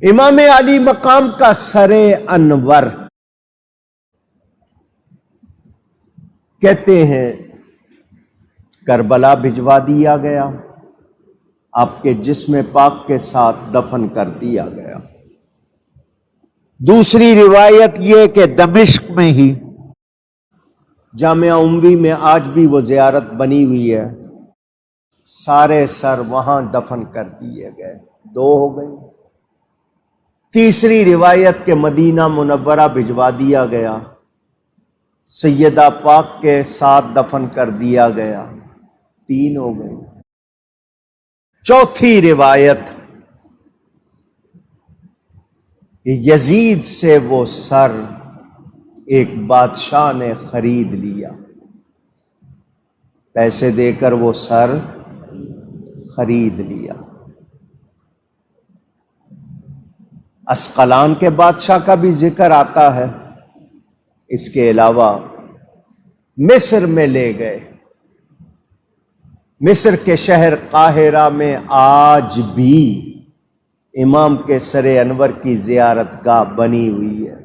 امام علی مقام کا سر انور کہتے ہیں کربلا بھجوا دیا گیا، آپ کے جسم پاک کے ساتھ دفن کر دیا گیا۔ دوسری روایت یہ کہ دمشق میں ہی جامعہ اموی میں آج بھی وہ زیارت بنی ہوئی ہے، سارے سر وہاں دفن کر دیے گئے، دو ہو گئی۔ تیسری روایت کہ مدینہ منورہ بھجوا دیا گیا، سیدہ پاک کے ساتھ دفن کر دیا گیا، تین ہو گئی۔ چوتھی روایت یزید سے وہ سر ایک بادشاہ نے خرید لیا، پیسے دے کر وہ سر خرید لیا۔ اسقلان کے بادشاہ کا بھی ذکر آتا ہے۔ اس کے علاوہ مصر میں لے گئے، مصر کے شہر قاہرہ میں آج بھی امام کے سر انور کی زیارت گاہ بنی ہوئی ہے۔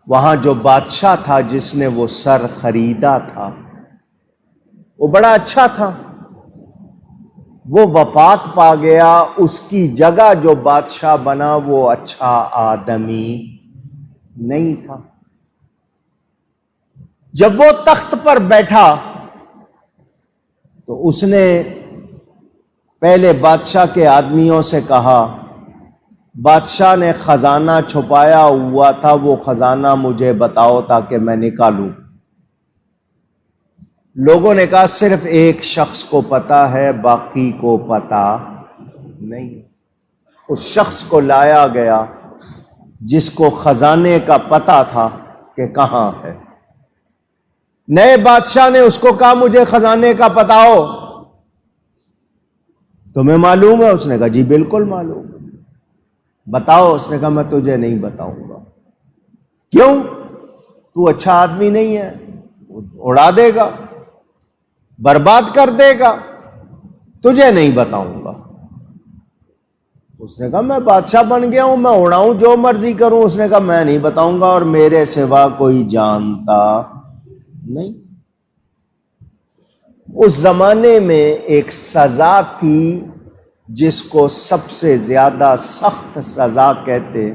وہاں جو بادشاہ تھا جس نے وہ سر خریدا تھا وہ بڑا اچھا تھا، وہ وفات پا گیا، اس کی جگہ جو بادشاہ بنا وہ اچھا آدمی نہیں تھا۔ جب وہ تخت پر بیٹھا تو اس نے پہلے بادشاہ کے آدمیوں سے کہا، بادشاہ نے خزانہ چھپایا ہوا تھا، وہ خزانہ مجھے بتاؤ تاکہ میں نکالوں۔ لوگوں نے کہا صرف ایک شخص کو پتا ہے، باقی کو پتا نہیں۔ اس شخص کو لایا گیا جس کو خزانے کا پتا تھا کہ کہاں ہے۔ نئے بادشاہ نے اس کو کہا مجھے خزانے کا پتا ہو، تمہیں معلوم ہے؟ اس نے کہا جی بالکل معلوم، بتاؤ۔ اس نے کہا میں تجھے نہیں بتاؤں گا۔ کیوں؟ تو اچھا آدمی نہیں ہے، اڑا دے گا، برباد کر دے گا، تجھے نہیں بتاؤں گا۔ اس نے کہا میں بادشاہ بن گیا ہوں، میں اڑاؤں جو مرضی کروں۔ اس نے کہا میں نہیں بتاؤں گا اور میرے سوا کوئی جانتا نہیں۔ اس زمانے میں ایک سزا تھی جس کو سب سے زیادہ سخت سزا کہتے،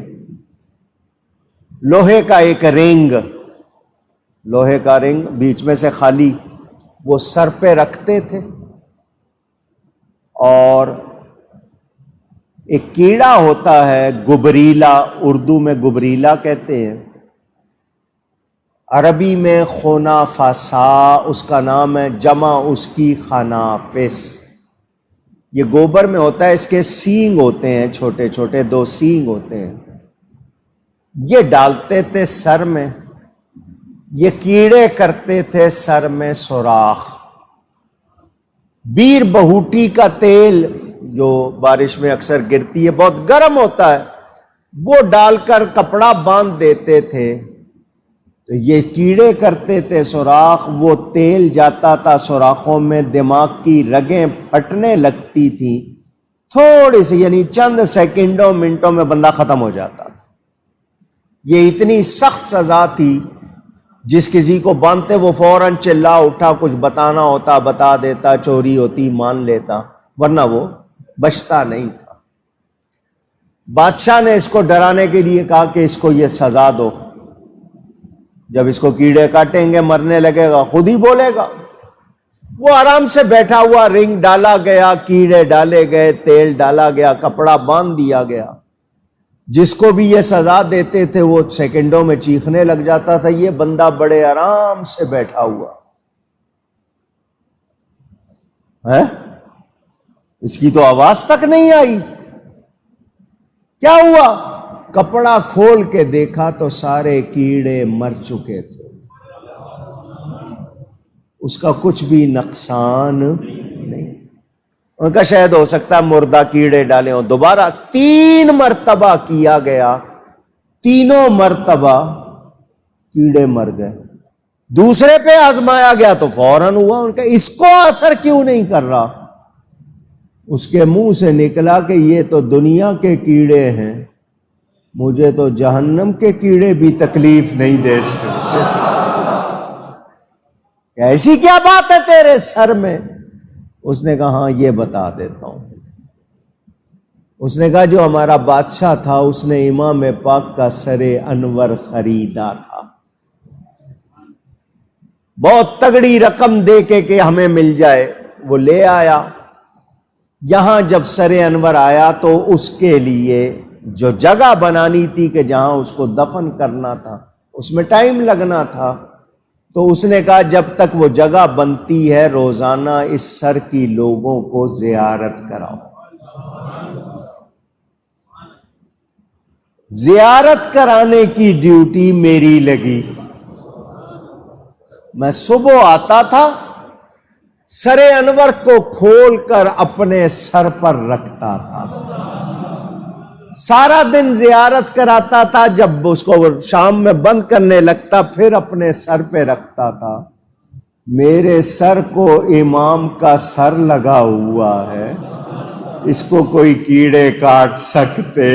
لوہے کا ایک رنگ، لوہے کا رنگ بیچ میں سے خالی، وہ سر پہ رکھتے تھے، اور ایک کیڑا ہوتا ہے گبریلا، اردو میں گبریلا کہتے ہیں، عربی میں خونافسا اس کا نام ہے، جمع اس کی خنافس۔ یہ گوبر میں ہوتا ہے، اس کے سینگ ہوتے ہیں چھوٹے چھوٹے، دو سینگ ہوتے ہیں، یہ ڈالتے تھے سر میں، یہ کیڑے کرتے تھے سر میں سوراخ۔ بیر بہوٹی کا تیل جو بارش میں اکثر گرتی ہے، بہت گرم ہوتا ہے، وہ ڈال کر کپڑا باندھ دیتے تھے تو یہ کیڑے کرتے تھے سوراخ، وہ تیل جاتا تھا سوراخوں میں، دماغ کی رگیں پھٹنے لگتی تھیں، تھوڑی سی یعنی چند سیکنڈوں منٹوں میں بندہ ختم ہو جاتا تھا۔ یہ اتنی سخت سزا تھی، جس کسی کو باندھتے وہ فوراً چلا اٹھا، کچھ بتانا ہوتا بتا دیتا، چوری ہوتی مان لیتا، ورنہ وہ بچتا نہیں تھا۔ بادشاہ نے اس کو ڈرانے کے لیے کہا کہ اس کو یہ سزا دو، جب اس کو کیڑے کاٹیں گے مرنے لگے گا، خود ہی بولے گا۔ وہ آرام سے بیٹھا ہوا، رنگ ڈالا گیا، کیڑے ڈالے گئے، تیل ڈالا گیا، کپڑا باندھ دیا گیا۔ جس کو بھی یہ سزا دیتے تھے وہ سیکنڈوں میں چیخنے لگ جاتا تھا، یہ بندہ بڑے آرام سے بیٹھا ہوا ہے، اس کی تو آواز تک نہیں آئی۔ کیا ہوا؟ کپڑا کھول کے دیکھا تو سارے کیڑے مر چکے تھے، اس کا کچھ بھی نقصان نہیں۔ ان کا شاید ہو سکتا ہے مردہ کیڑے ڈالے ہوں۔ دوبارہ 3 مرتبہ کیا گیا، تینوں مرتبہ کیڑے مر گئے۔ دوسرے پہ آزمایا گیا تو فوراً ہوا۔ ان کا اس کو اثر کیوں نہیں کر رہا؟ اس کے منہ سے نکلا کہ یہ تو دنیا کے کیڑے ہیں، مجھے تو جہنم کے کیڑے بھی تکلیف نہیں دے سکتے۔ ایسی کیا بات ہے تیرے سر میں؟ اس نے کہا ہاں یہ بتا دیتا ہوں۔ اس نے کہا جو ہمارا بادشاہ تھا اس نے امام پاک کا سر انور خریدا تھا، بہت تگڑی رقم دے کے کہ ہمیں مل جائے، وہ لے آیا۔ یہاں جب سر انور آیا تو اس کے لیے جو جگہ بنانی تھی کہ جہاں اس کو دفن کرنا تھا اس میں ٹائم لگنا تھا، تو اس نے کہا جب تک وہ جگہ بنتی ہے روزانہ اس سر کی لوگوں کو زیارت کراؤ۔ زیارت کرانے کی ڈیوٹی میری لگی۔ میں صبح آتا تھا، سر انور کو کھول کر اپنے سر پر رکھتا تھا، سارا دن زیارت کراتا تھا، جب اس کو شام میں بند کرنے لگتا پھر اپنے سر پہ رکھتا تھا۔ میرے سر کو امام کا سر لگا ہوا ہے، اس کو کوئی کیڑے کاٹ سکتے